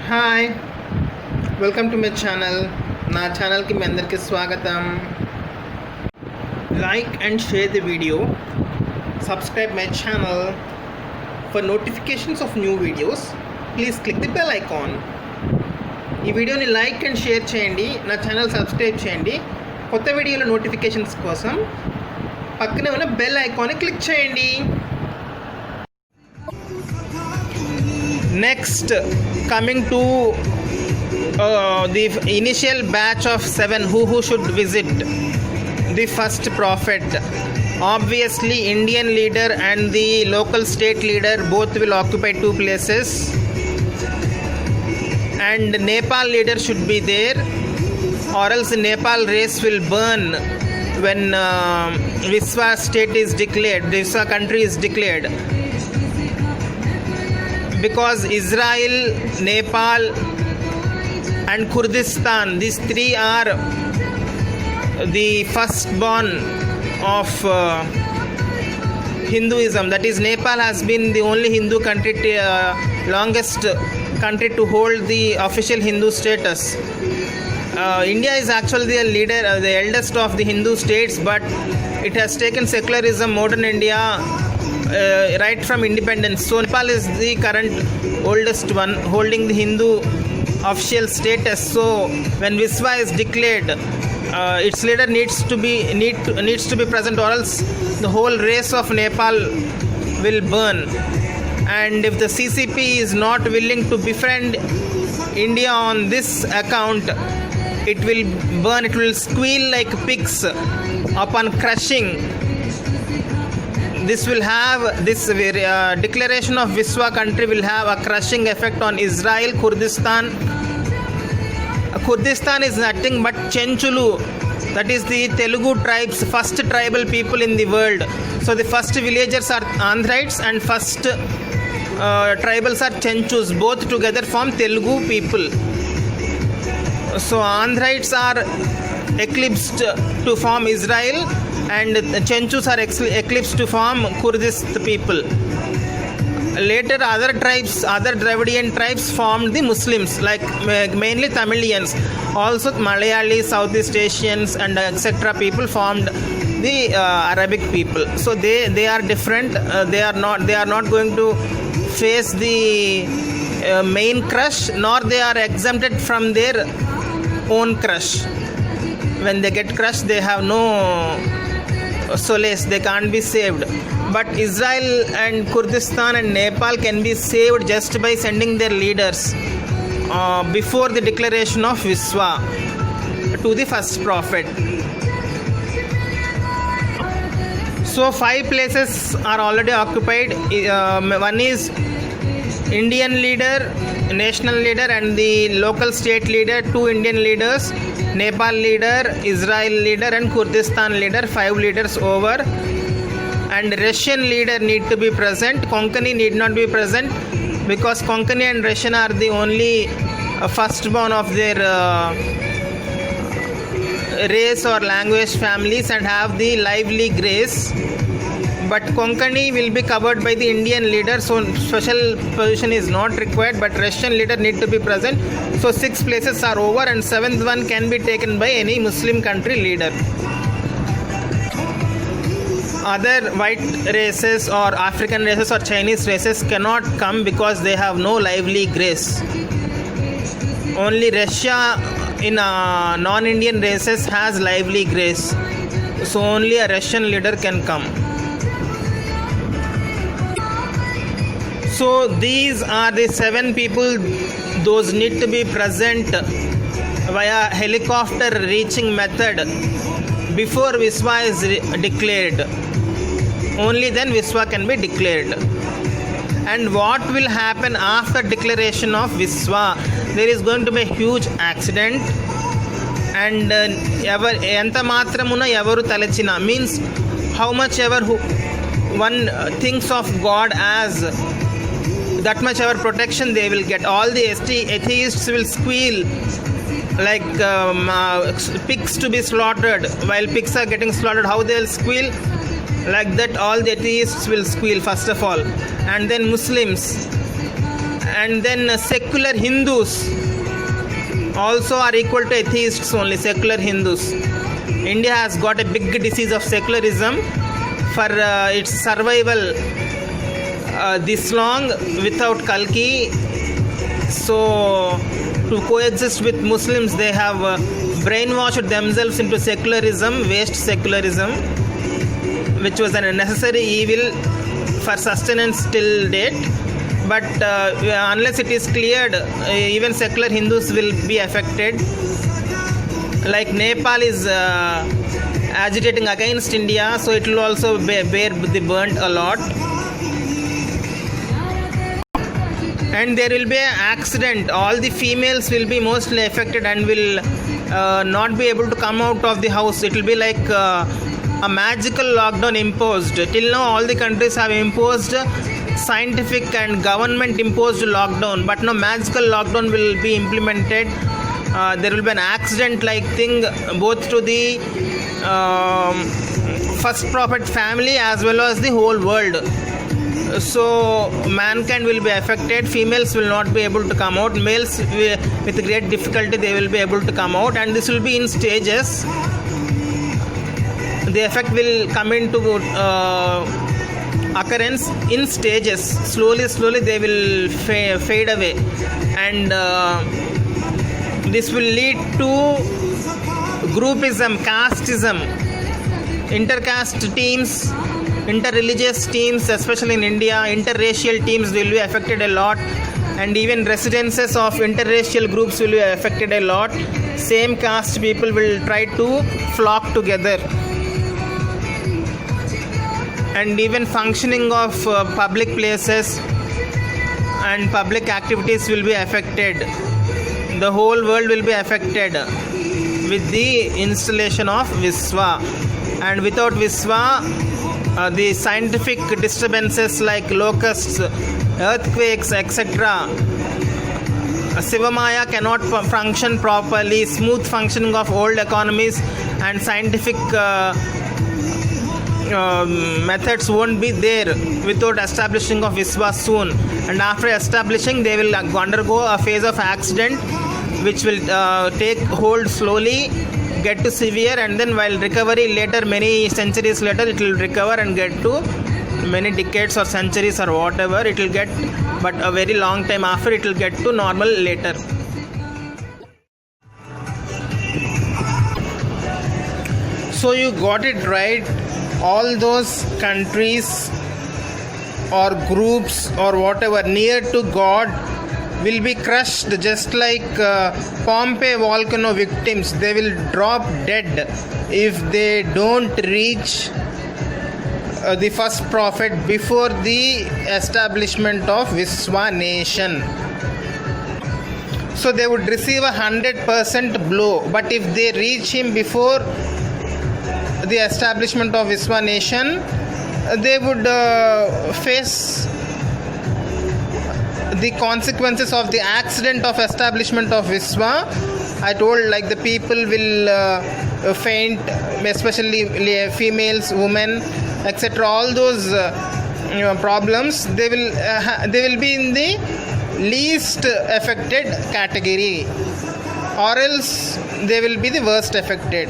Hi welcome to my channel. నా ఛానల్కి మీ అందరికీ స్వాగతం. Like and share the video, subscribe my channel for notifications off new videos. Please click the bell icon. ఈ వీడియోని like and share చేయండి, నా channel subscribe చేయండి. కొత్త వీడియోల నోటిఫికేషన్స్ కోసం పక్కనే ఉన్న బెల్ ఐకాన్ని క్లిక్ చేయండి. Next, coming to the initial batch of 7 who should visit the first prophet. Obviously, Indian leader and the local state leader both will occupy 2 places, and Nepal leader should be there, or else Nepal race will burn when Viswa state is declared, Viswa country is declared. Because Israel, Nepal and Kurdistan, these 3 are the firstborn of Hinduism. That is, Nepal has been the only Hindu country, longest country to hold the official Hindu status. India is actually the leader, the eldest of the Hindu states, but it has taken secularism, modern India, right from independence. So Nepal is the current oldest one holding the Hindu official status. So when Viswa is declared, its leader needs to be present, or else the whole race of Nepal will burn. And if the CCP is not willing to befriend India on this account, it will burn, it will squeal like pigs upon crushing. This declaration of Viswa country will have a crushing effect on Israel, Kurdistan. Kurdistan is nothing but Chenchulu, that is the Telugu tribes, first tribal people in the world. So the first villagers are Andhrites and first tribals are Chenchus. Both together form Telugu people. So Andhrites are eclipsed to form Israel, and Chenchus are eclipsed to form Kurdist people. Later other Dravidian tribes formed the Muslims, like mainly Tamilians. Also Malayalis, Southeast Asians and etc. people formed the Arabic people. So they are different. They are not going to face the main crush, nor they are exempted from their own crush. When they get crushed, they have no solace, they can't be saved. But Israel and Kurdistan and Nepal can be saved just by sending their leaders before the declaration of Viswa to the first prophet. So 5 places are already occupied. One is Indian leader, national leader and the local state leader, 2 Indian leaders, Nepal leader, Israel leader and Kurdistan leader, 5 leaders over. And Russian leader need to be present. Konkani need not be present, because Konkani and Russian are the only firstborn of their race or language families and have the lively grace. But Konkani will be covered by the Indian leader, so special position is not required, but Russian leader need to be present. So 6 places are over, and 7th one can be taken by any Muslim country leader. Other white races or African races or Chinese races cannot come because they have no lively grace. Only Russia in non-Indian races has lively grace, so only a Russian leader can come. So these are the 7 people. Those need to be present via helicopter reaching method before Viswa is declared. Only then Viswa can be declared. And what will happen after declaration of Viswa? There is going to be a huge accident, and enta matramuna evaru talachina means how much ever one thinks of God as, that much ever protection they will get. All the atheists will squeal like pigs to be slaughtered. While pigs are getting slaughtered, how they will squeal? Like that all the atheists will squeal first of all, and then Muslims and then secular Hindus also are equal to atheists only. Secular Hindus. India has got a big disease of secularism. For its survival this long without Kalki, so to coexist with Muslims, they have brainwashed themselves into secularism, waste secularism, which was a necessary evil for sustenance till date. But unless it is cleared, even secular Hindus will be affected. Like Nepal is agitating against India, so it will also bear the burnt a lot. And there will be an accident. All the females will be mostly affected and will not be able to come out of the house. It will be like a magical lockdown imposed. Till now, all the countries have imposed scientific and government imposed lockdown, but now magical lockdown will be implemented. There will be an accident like thing both to the first prophet family as well as the whole world. So mankind will be affected. Females will not be able to come out. Males with great difficulty they will be able to come out, and this will be in stages. The effect will come into occurrence in stages. Slowly they will fade away, and this will lead to groupism, casteism, intercaste teams, interreligious teams, especially in India. Interracial teams will be affected a lot, and even residences of interracial groups will be affected a lot. Same caste people will try to flock together, and even functioning of public places and public activities will be affected. The whole world will be affected with the installation of Visva, and without Visva, the scientific disturbances like locusts, earthquakes, etc., Sivamaya cannot function properly. Smooth functioning of old economies and scientific methods won't be there without establishing of Visva soon. And after establishing, they will undergo a phase of accident which will take hold slowly, get to severe, and then while recovery later, many centuries later, it will recover and get to many decades or centuries or whatever it will get, but a very long time after it will get to normal later. So you got it right. All those countries or groups or whatever near to God will be crushed, just like Pompeii volcano victims. They will drop dead if they don't reach the first prophet before the establishment of Visva nation. So they would receive 100% blow, but if they reach him before the establishment of Visva nation, they would face the consequences of the accident of establishment of Visva. I told, like, the people will faint, especially females, women, etc. All those problems, they will be in the least affected category, or else they will be the worst affected.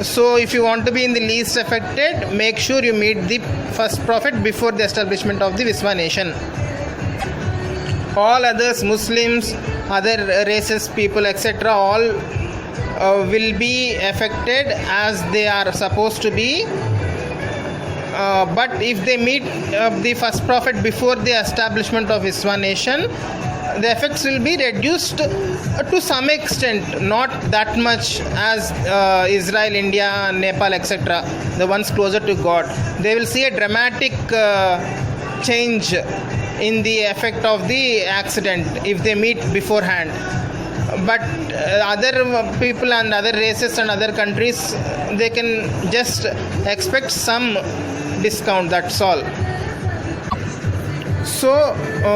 So if you want to be in the least affected, make sure you meet the first prophet before the establishment of the Visva nation. All others, Muslims, other races, people, etc., all will be affected as they are supposed to be. But if they meet the first prophet before the establishment of Visva nation, the effects will be reduced to some extent, not that much as Israel, India, Nepal, etc., the ones closer to God. They will see a dramatic change in the effect of the accident if they meet beforehand. But other people and other races and other countries, they can just expect some discount, that's all. So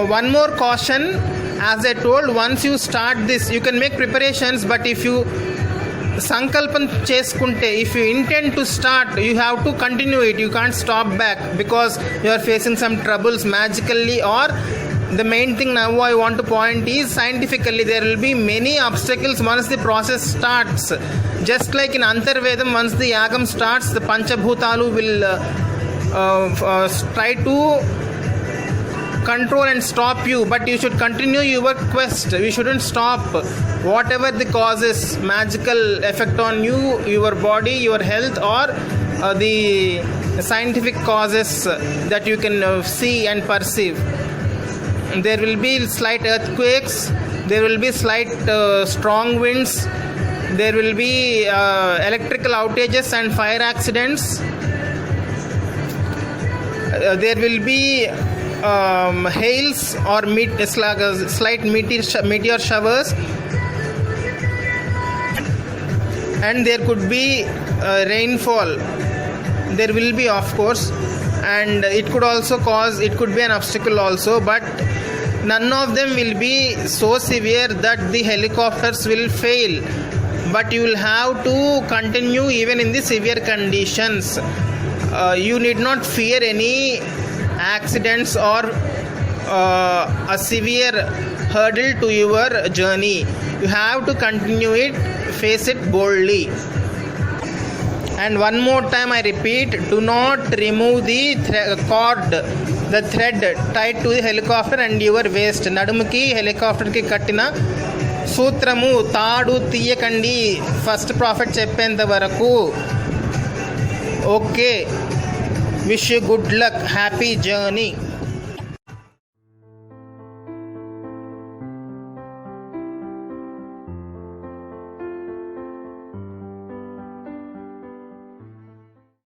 one more caution, as I told, once you start this, you can make preparations, but if you sankalpan cheskunte, if you intend to start, you have to continue it. You can't stop back because you are facing some troubles magically, or the main thing now I want to point is scientifically there will be many obstacles once the process starts. Just like in Antarvedam, once the yagam starts, the Panchabhutalu will try to control and stop you, but you should continue your quest. You shouldn't stop. Whatever the causes, magical effect on you, your body, your health, or the scientific causes that you can see and perceive. There will be slight earthquakes, there will be slight strong winds, there will be electrical outages and fire accidents, there will be hails or slight meteor showers, and there could be rainfall. There will be, of course, and it could be an obstacle also, but none of them will be so severe that the helicopters will fail. But you will have to continue even in the severe conditions. You need not fear any accidents or a severe hurdle to your journey. You have to continue it, face it boldly. And one more time I repeat, do not remove the thread tied to the helicopter and your waist. Nadumuki helicopter ki kattina సూత్రము తాడు తీయకండి first profit చెప్పేంత వరకు. Okay, wish you good luck, happy journey.